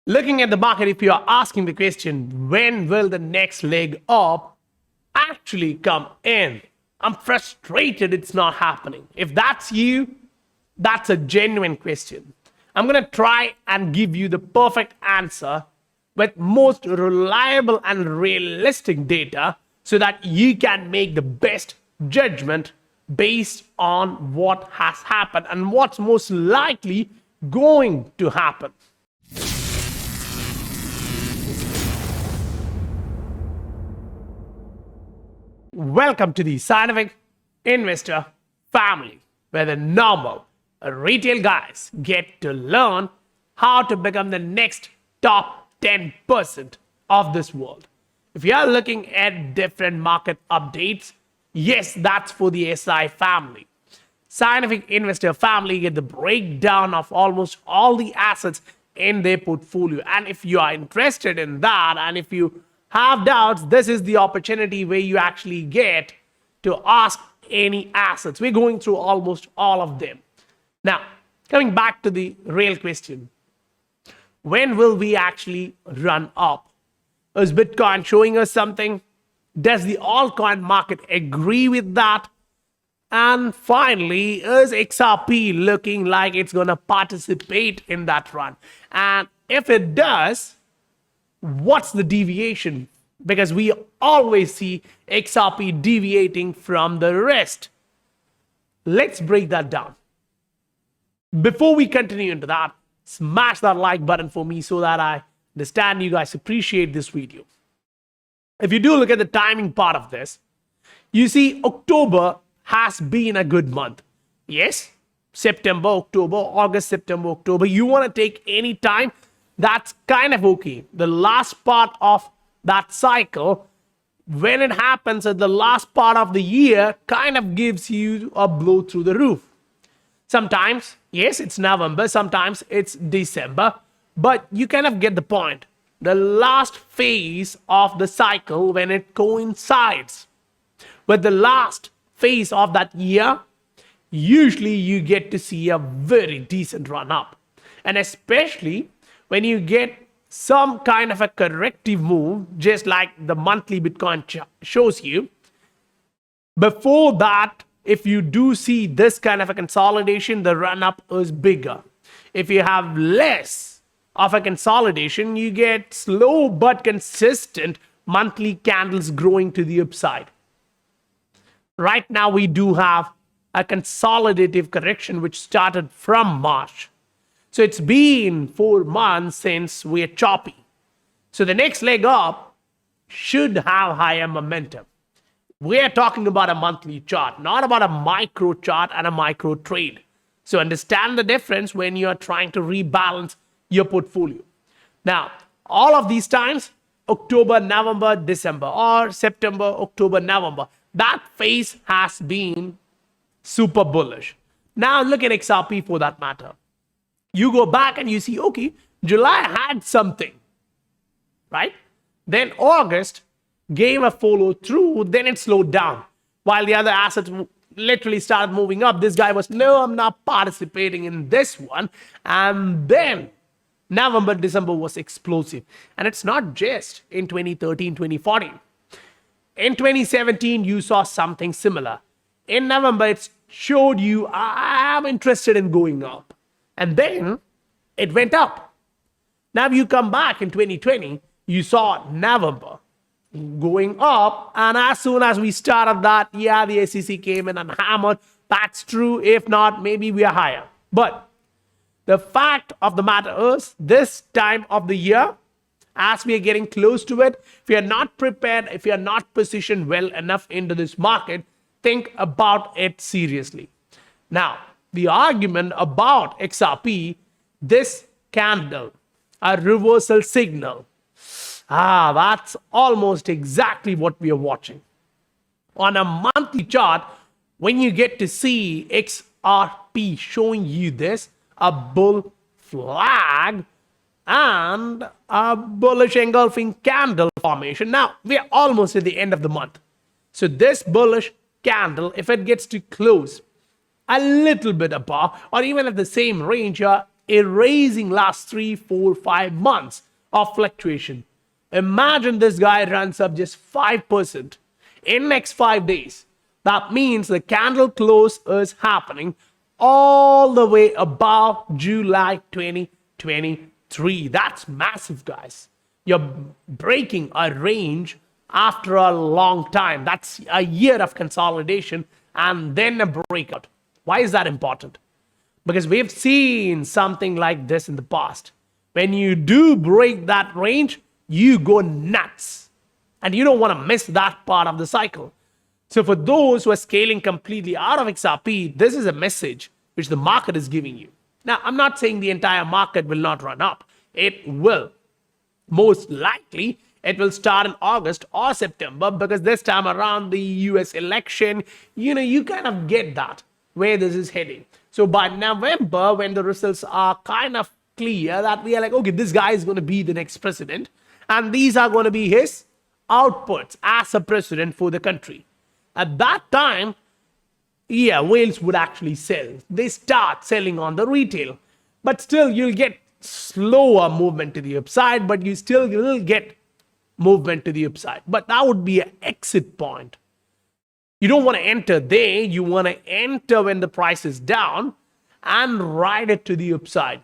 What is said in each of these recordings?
Looking at the market, if you are asking the question, when will the next leg up actually come in? I'm frustrated it's not happening. If that's you, that's a genuine question. I'm going to try and give you the perfect answer with most reliable and realistic data so that you can make the best judgment based on what has happened and what's most likely going to happen. Welcome to the Scientific Investor family, where the normal retail guys get to learn how to become the next top 10% of this world. If you are looking at different market updates, yes, that's for the SI family. Scientific Investor family get the breakdown of almost all the assets in their portfolio. And if you are interested in that, and if you have doubts, this is the opportunity where you actually get to ask any assets. We're going through almost all of them. Now, coming back to the real question, when will we actually run up? Is Bitcoin showing us something? Does the altcoin market agree with that? And finally, is XRP looking like it's going to participate in that run? And if it does, what's the deviation? Because we always see XRP deviating from the rest. Let's break that down. Before we continue into that, smash that like button for me so that I understand you guys appreciate this video. If you do look at the timing part of this, you see October has been a good month. Yes, September, October, August, September, October. You want to take any time, that's kind of okay. The last part of that cycle, when it happens at the last part of the year, kind of gives you a blow through the roof. Sometimes, yes, it's November, sometimes it's December, but you kind of get the point. The last phase of the cycle, when it coincides with the last phase of that year, usually you get to see a very decent run up. And especially when you get some kind of a corrective move, just like the monthly Bitcoin shows you, before that, if you do see this kind of a consolidation, the run up is bigger. If you have less of a consolidation, you get slow but consistent monthly candles growing to the upside. Right now, we do have a consolidative correction which started from March. So it's been 4 months since we're choppy. So the next leg up should have higher momentum. We're talking about a monthly chart, not about a micro chart and a micro trade. So understand the difference when you're trying to rebalance your portfolio. Now, all of these times, October, November, December, or September, October, November, that phase has been super bullish. Now look at XRP for that matter. You go back and you see, okay, July had something, right? Then August gave a follow through, then it slowed down. While the other assets literally started moving up, this guy was, no, I'm not participating in this one. And then November, December was explosive. And it's not just in 2013, 2014. In 2017, you saw something similar. In November, it showed you, I'm interested in going up. And then it went up. Now you come back in 2020, you saw November going up. And as soon as we started that, yeah, the SEC came in and hammered. That's true. If not, maybe we are higher. But the fact of the matter is, this time of the year, as we are getting close to it, if you are not prepared, if you are not positioned well enough into this market, think about it seriously. Now, the argument about XRP, this candle, a reversal signal, that's almost exactly what we are watching. On a monthly chart, when you get to see XRP showing you this, a bull flag and a bullish engulfing candle formation. Now, we are almost at the end of the month. So this bullish candle, if it gets to close a little bit above or even at the same range, you're erasing last 3, 4, 5 months of fluctuation. Imagine this guy runs up just 5% in next 5 days. That means the candle close is happening all the way above July 2023. That's massive, guys. You're breaking a range after a long time. That's a year of consolidation and then a breakout. Why is that important? Because we've seen something like this in the past. When you do break that range, you go nuts. And you don't want to miss that part of the cycle. So for those who are scaling completely out of XRP, this is a message which the market is giving you. Now, I'm not saying the entire market will not run up. It will. Most likely, it will start in August or September, because this time around the US election, you kind of get that, where this is heading. So by November, when the results are kind of clear, that we are like, okay, this guy is going to be the next president, and these are going to be his outputs as a president for the country. At that time, whales would actually sell. They start selling on the retail. But still, you'll get slower movement to the upside, but you still will get movement to the upside. But that would be an exit point. You don't want to enter there. You want to enter when the price is down and ride it to the upside.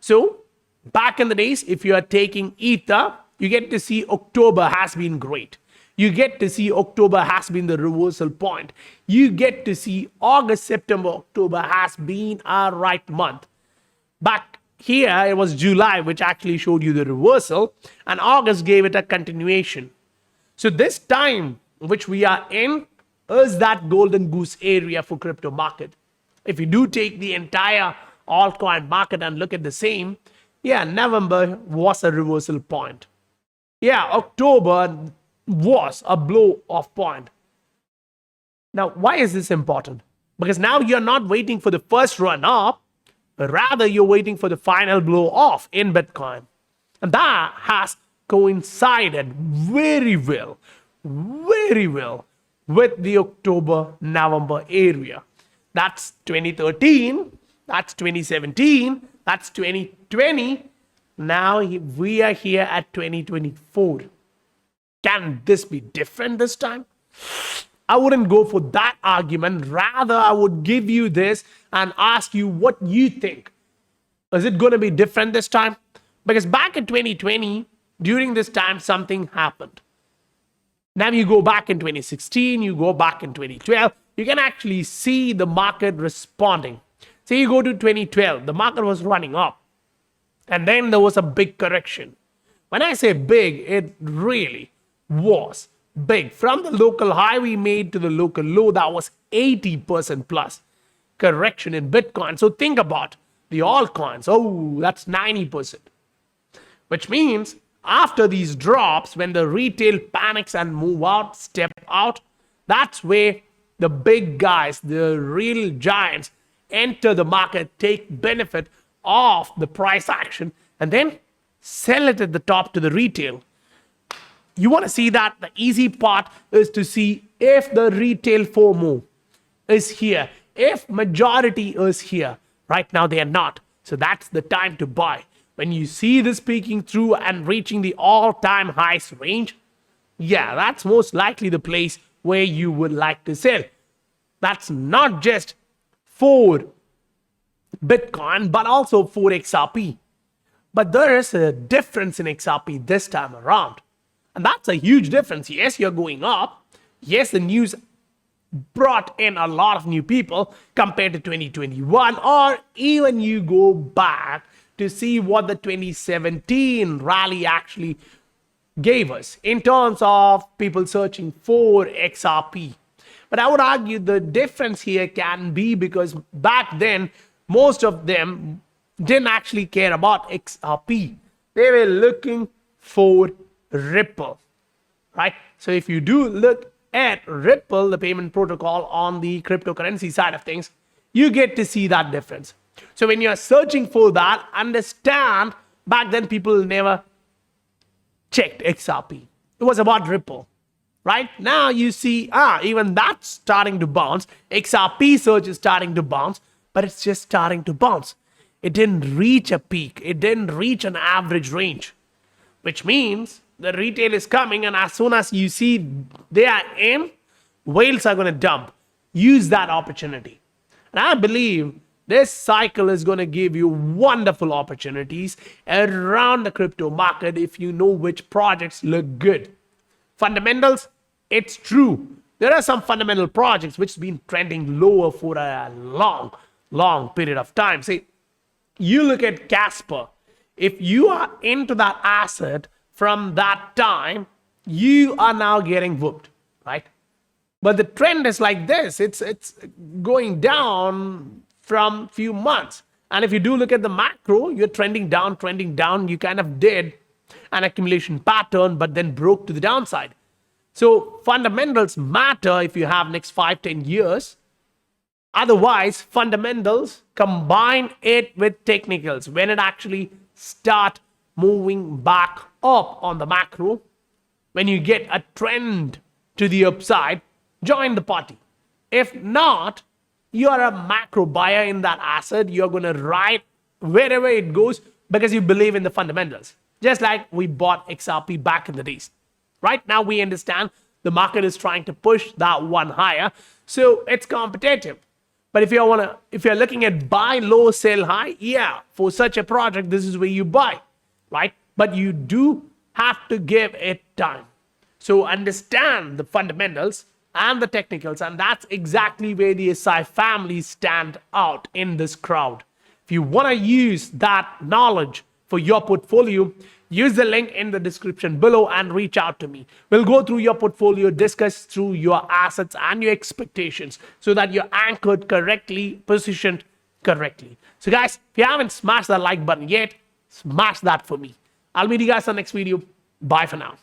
So back in the days, if you are taking Ether, you get to see October has been great. You get to see October has been the reversal point. You get to see August, September, October has been a right month. Back here, it was July, which actually showed you the reversal, and August gave it a continuation. So this time, which we are in, is that golden goose area for crypto market. If you do take the entire altcoin market and look at the same, November was a reversal point. October was a blow off point. Now, why is this important? Because now you're not waiting for the first run up, but rather you're waiting for the final blow off in Bitcoin. And that has coincided very well with the October-November area. That's 2013, that's 2017, that's 2020. Now we are here at 2024. Can this be different this time? I wouldn't go for that argument. Rather, I would give you this and ask you what you think. Is it going to be different this time? Because back in 2020, during this time, something happened. Now you go back in 2016, you go back in 2012, you can actually see the market responding. Say you go to 2012, the market was running up. And then there was a big correction. When I say big, it really was big. From the local high we made to the local low, that was 80% plus correction in Bitcoin. So think about the altcoins. Oh, that's 90%. Which means after these drops, when the retail panics and move out, step out, that's where the big guys, the real giants, enter the market, take benefit of the price action, and then sell it at the top to the retail. You want to see that? The easy part is to see if the retail FOMO is here, if majority is here. Right now they are not. So that's the time to buy. When you see this peaking through and reaching the all-time highs range, that's most likely the place where you would like to sell. That's not just for Bitcoin, but also for XRP. But there is a difference in XRP this time around. And that's a huge difference. Yes, you're going up. Yes, the news brought in a lot of new people compared to 2021, or even you go back to see what the 2017 rally actually gave us in terms of people searching for XRP. But I would argue the difference here can be because back then, most of them didn't actually care about XRP. They were looking for Ripple, right? So if you do look at Ripple, the payment protocol on the cryptocurrency side of things, you get to see that difference. So when you're searching for that, understand back then people never checked XRP. It was about Ripple, right? Now you see, even that's starting to bounce. XRP search is starting to bounce, but it's just starting to bounce. it didn't reach a peak. It didn't reach an average range, which means the retail is coming, and as soon as you see they are in, whales are going to dump. Use that opportunity. And I believe this cycle is going to give you wonderful opportunities around the crypto market if you know which projects look good. Fundamentals, it's true. There are some fundamental projects which have been trending lower for a long period of time. See, you look at Casper. If you are into that asset from that time, you are now getting whooped, right? But the trend is like this. It's going down from few months. And if you do look at the macro, you're trending down. You kind of did an accumulation pattern, but then broke to the downside. So fundamentals matter if you have next 5-10 years. Otherwise, fundamentals, combine it with technicals. When it actually start moving back up on the macro, when you get a trend to the upside, join the party. If not, you are a macro buyer in that asset. You're going to ride wherever it goes because you believe in the fundamentals. Just like we bought XRP back in the days. Right now, we understand the market is trying to push that one higher, so it's competitive. But if you're looking at buy low, sell high, yeah, for such a project, this is where you buy, right? But you do have to give it time. So understand the fundamentals and the technicals, and that's exactly where the SI family stand out in this crowd. If you want to use that knowledge for your portfolio, use the link in the description below and reach out to me. We'll go through your portfolio, discuss through your assets and your expectations so that you're anchored correctly, positioned correctly. So guys, if you haven't smashed that like button yet, smash that for me. I'll meet you guys on the next video. Bye for now.